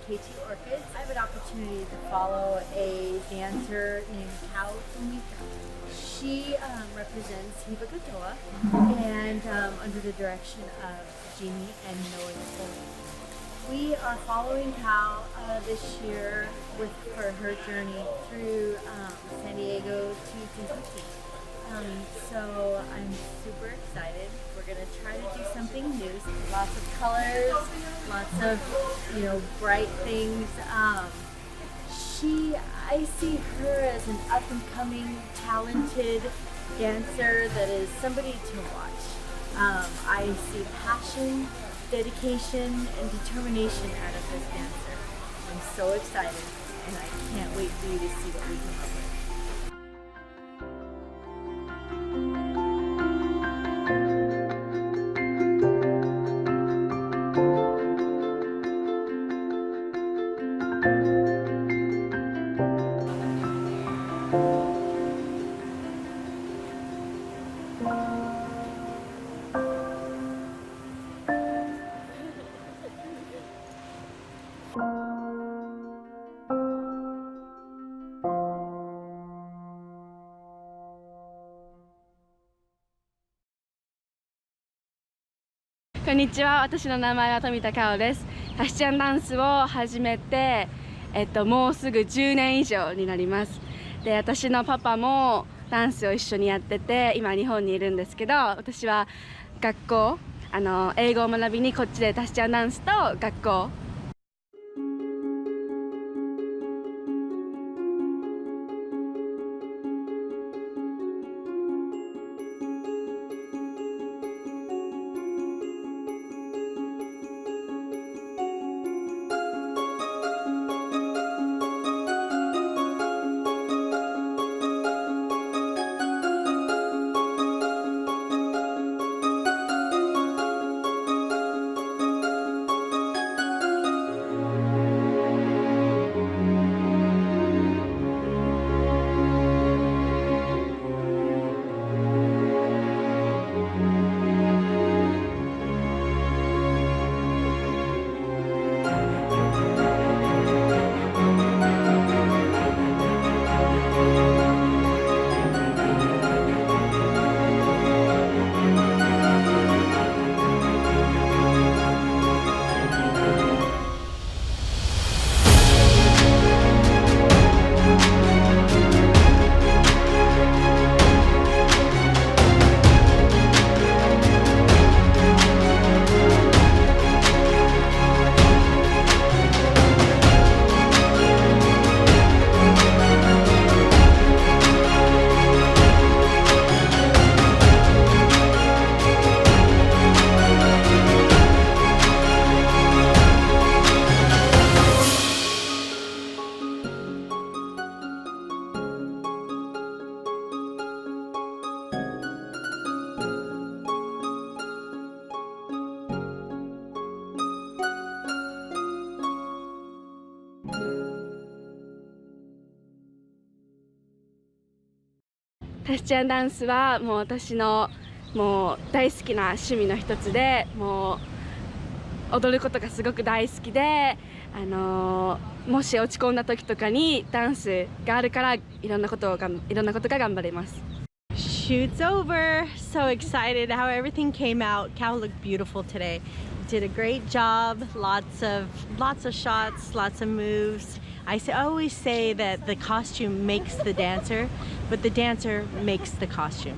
KT Orchids. I have an opportunity to follow a dancer named Kao Umika. She represents Hiba Katoa and under the direction of Jeannie and Noah Napoleon. We are following Kao this year for her journey through San Diego to Kentucky. So I'm super excited. We're gonna try to do something new. Lots of colors, lots of bright things. I see her as an up and coming, talented dancer that is somebody to watch. I see passion, dedication, and determination out of this dancer. I'm so excited, and I can't wait for you to see what we come up with. こんにちは、私の名前は富田香織です。タヒチアンダンスを始めて、もうすぐ10年以上になります。で、私のパパもダンスを一緒にやってて、今日本にいるんですけど、私は学校、英語を学びにこっちでタヒチアンダンスと学校。タヒチアンダンスはもう私の大好きな趣味の一つで、もう踊ることがすごく大好きで、もし落ち込んだ時とかにダンスがあるからいろんなことが頑張れます。Shoot's over. So excited how everything came out. Kao looked beautiful today. Did a great job. Lots of shots, lots of moves. I always say that the costume makes the dancer, but the dancer makes the costume.